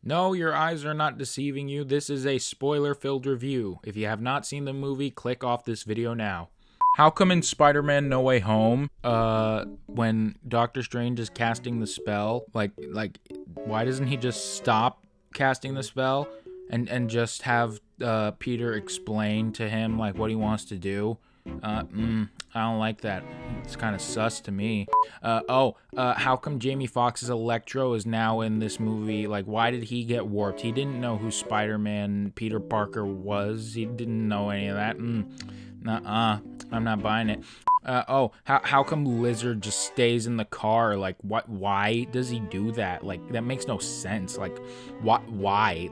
No, your eyes are not deceiving you. This is a spoiler-filled review. If you have not seen the movie, click off this video now. How come in Spider-Man No Way Home, when Doctor Strange is casting the spell, why doesn't he just stop casting the spell and just have Peter explain to him, like, what he wants to do? I don't like that. It's kind of sus to me. How come Jamie Foxx's Electro is now in this movie? Like, why did he get warped? He didn't know who Spider-Man Peter Parker was. He didn't know any of that. Nuh-uh. I'm not buying it. How come Lizard just stays in the car? Like, what? Why does he do that? Like, that makes no sense. Like, why?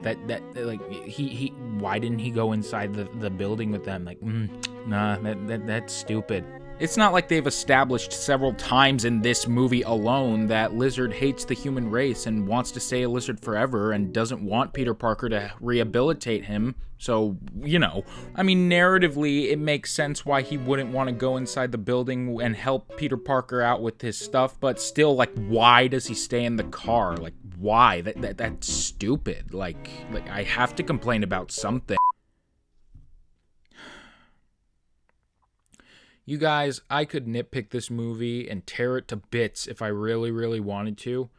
Why didn't he go inside the building with them? Like, nah, that's stupid. It's not like they've established several times in this movie alone that Lizard hates the human race and wants to stay a lizard forever and doesn't want Peter Parker to rehabilitate him. So, narratively, it makes sense why he wouldn't want to go inside the building and help Peter Parker out with his stuff, but still, like, why does he stay in the car? Like, why? That's stupid. Like, I have to complain about something. You guys, I could nitpick this movie and tear it to bits if I really, really wanted to.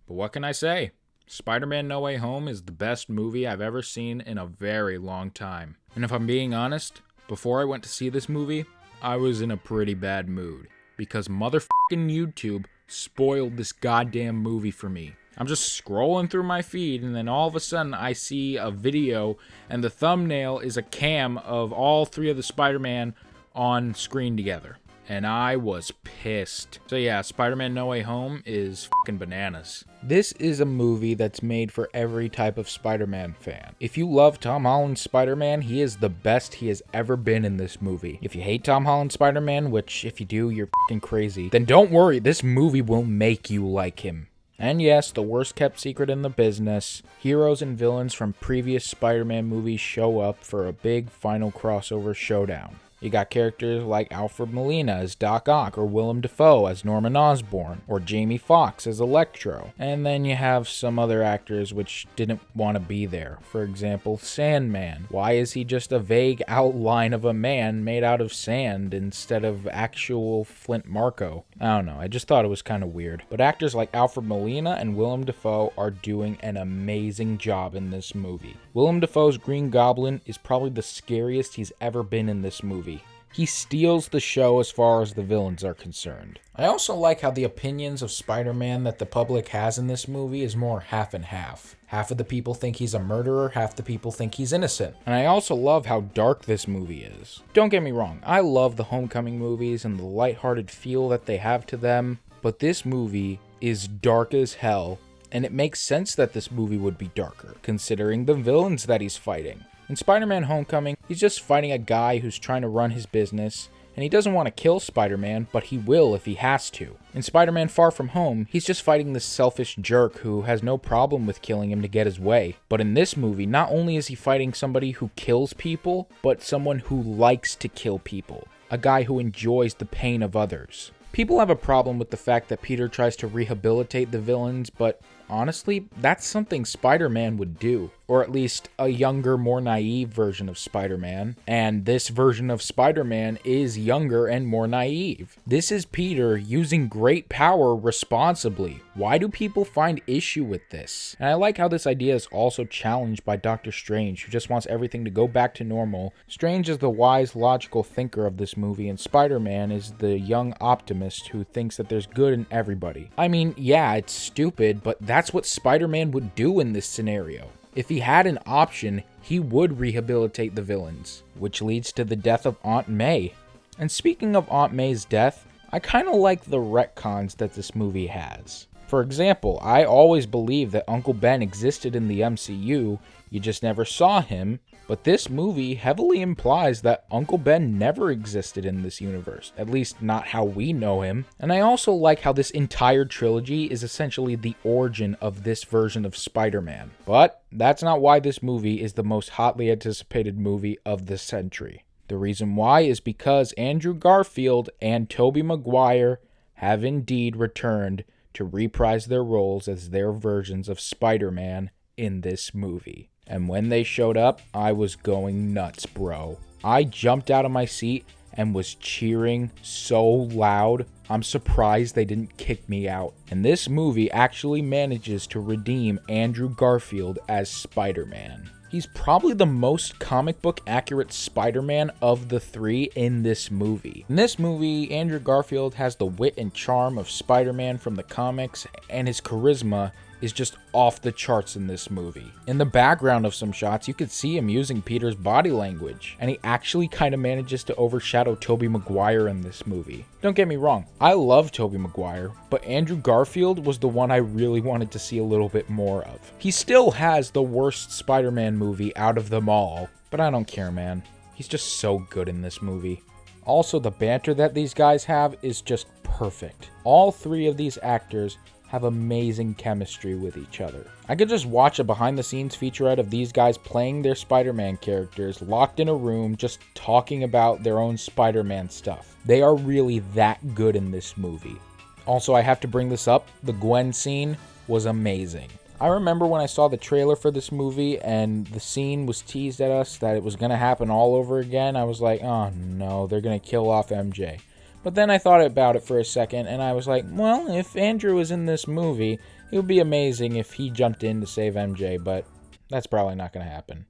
But what can I say? Spider-Man No Way Home is the best movie I've ever seen in a very long time. And if I'm being honest, before I went to see this movie, I was in a pretty bad mood. Because motherfucking YouTube spoiled this goddamn movie for me. I'm just scrolling through my feed, and then all of a sudden I see a video, and the thumbnail is a cam of all three of the Spider-Man on screen together, and I was pissed. So yeah, Spider-Man No Way Home is fucking bananas. This is a movie that's made for every type of Spider-Man fan. If you love Tom Holland's Spider-Man, he is the best he has ever been in this movie. If you hate Tom Holland's Spider-Man, which if you do, you're fucking crazy, then don't worry, this movie will make you like him. And yes, the worst kept secret in the business, heroes and villains from previous Spider-Man movies show up for a big final crossover showdown. You got characters like Alfred Molina as Doc Ock, or Willem Dafoe as Norman Osborn, or Jamie Foxx as Electro. And then you have some other actors which didn't want to be there. For example, Sandman. Why is he just a vague outline of a man made out of sand instead of actual Flint Marko? I don't know, I just thought it was kind of weird. But actors like Alfred Molina and Willem Dafoe are doing an amazing job in this movie. Willem Dafoe's Green Goblin is probably the scariest he's ever been in this movie. He steals the show as far as the villains are concerned. I also like how the opinions of Spider-Man that the public has in this movie is more half and half. Half of the people think he's a murderer, half the people think he's innocent. And I also love how dark this movie is. Don't get me wrong, I love the Homecoming movies and the lighthearted feel that they have to them, but this movie is dark as hell, and it makes sense that this movie would be darker, considering the villains that he's fighting. In Spider-Man Homecoming, he's just fighting a guy who's trying to run his business, and he doesn't want to kill Spider-Man, but he will if he has to. In Spider-Man Far From Home, he's just fighting this selfish jerk who has no problem with killing him to get his way. But in this movie, not only is he fighting somebody who kills people, but someone who likes to kill people. A guy who enjoys the pain of others. People have a problem with the fact that Peter tries to rehabilitate the villains, but honestly, that's something Spider-Man would do. Or at least a younger, more naive version of Spider-Man. And this version of Spider-Man is younger and more naive. This is Peter using great power responsibly. Why do people find issue with this? And I like how this idea is also challenged by Doctor Strange, who just wants everything to go back to normal. Strange is the wise, logical thinker of this movie, and Spider-Man is the young optimist who thinks that there's good in everybody. I mean, yeah, it's stupid, but that's what Spider-Man would do in this scenario. If he had an option, he would rehabilitate the villains, which leads to the death of Aunt May. And speaking of Aunt May's death, I kind of like the retcons that this movie has. For example, I always believed that Uncle Ben existed in the MCU, you just never saw him, but this movie heavily implies that Uncle Ben never existed in this universe, at least not how we know him. And I also like how this entire trilogy is essentially the origin of this version of Spider-Man. But that's not why this movie is the most hotly anticipated movie of the century. The reason why is because Andrew Garfield and Tobey Maguire have indeed returned to reprise their roles as their versions of Spider-Man in this movie. And when they showed up, I was going nuts, bro. I jumped out of my seat and was cheering so loud. I'm surprised they didn't kick me out. And this movie actually manages to redeem Andrew Garfield as Spider-Man. He's probably the most comic book accurate Spider-Man of the three in this movie. In this movie, Andrew Garfield has the wit and charm of Spider-Man from the comics, and his charisma is just off the charts in this movie. In the background of some shots, you could see him using Peter's body language, and he actually kind of manages to overshadow Tobey Maguire in this movie. Don't get me wrong, I love Tobey Maguire, but Andrew Garfield was the one I really wanted to see a little bit more of. He still has the worst Spider-Man movie out of them all, but I don't care, man. He's just so good in this movie. Also, the banter that these guys have is just perfect. All three of these actors have amazing chemistry with each other. I could just watch a behind-the-scenes featurette of these guys playing their Spider-Man characters, locked in a room, just talking about their own Spider-Man stuff. They are really that good in this movie. Also, I have to bring this up, the Gwen scene was amazing. I remember when I saw the trailer for this movie and the scene was teased at us that it was going to happen all over again, I was like, oh no, they're going to kill off MJ. But then I thought about it for a second, and I was like, well, if Andrew was in this movie, it would be amazing if he jumped in to save MJ, but that's probably not going to happen.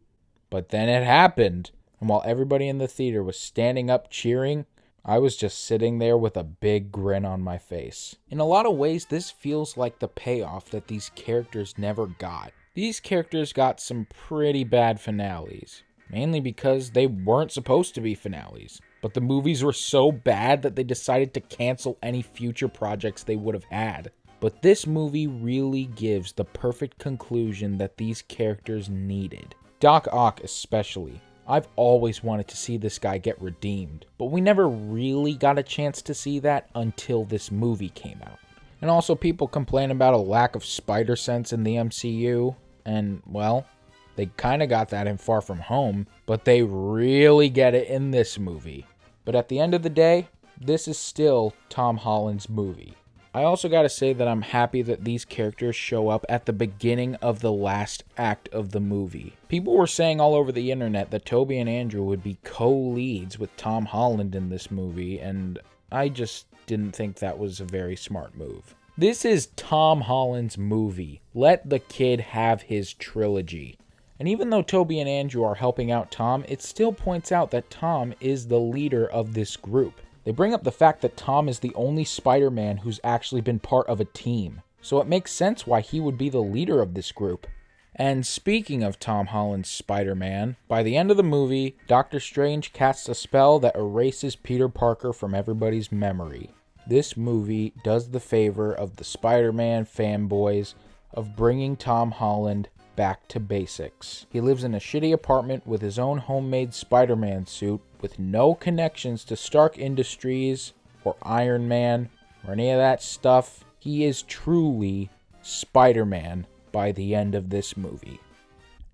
But then it happened, and while everybody in the theater was standing up cheering, I was just sitting there with a big grin on my face. In a lot of ways, this feels like the payoff that these characters never got. These characters got some pretty bad finales, mainly because they weren't supposed to be finales. But the movies were so bad that they decided to cancel any future projects they would have had. But this movie really gives the perfect conclusion that these characters needed. Doc Ock especially. I've always wanted to see this guy get redeemed, but we never really got a chance to see that until this movie came out. And also, people complain about a lack of spider sense in the MCU, and well, they kind of got that in Far From Home, but they really get it in this movie. But at the end of the day, this is still Tom Holland's movie. I also gotta say that I'm happy that these characters show up at the beginning of the last act of the movie. People were saying all over the internet that Tobey and Andrew would be co-leads with Tom Holland in this movie, and I just didn't think that was a very smart move. This is Tom Holland's movie. Let the kid have his trilogy. And even though Tobey and Andrew are helping out Tom, it still points out that Tom is the leader of this group. They bring up the fact that Tom is the only Spider-Man who's actually been part of a team. So it makes sense why he would be the leader of this group. And speaking of Tom Holland's Spider-Man, by the end of the movie, Doctor Strange casts a spell that erases Peter Parker from everybody's memory. This movie does the favor of the Spider-Man fanboys of bringing Tom Holland back to basics. He lives in a shitty apartment with his own homemade Spider-Man suit with no connections to Stark Industries or Iron Man or any of that stuff. He is truly Spider-Man by the end of this movie.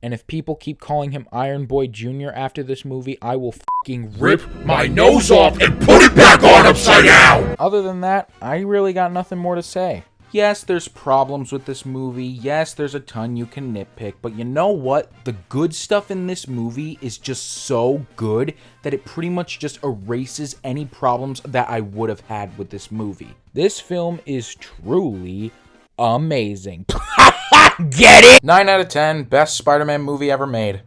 And if people keep calling him Iron Boy Jr. after this movie, I will fucking rip my nose off and put it back on upside down! Other than that, I really got nothing more to say. Yes, there's problems with this movie. Yes, there's a ton you can nitpick. But you know what? The good stuff in this movie is just so good that it pretty much just erases any problems that I would have had with this movie. This film is truly amazing. Get it? 9 out of 10. Best Spider-Man movie ever made.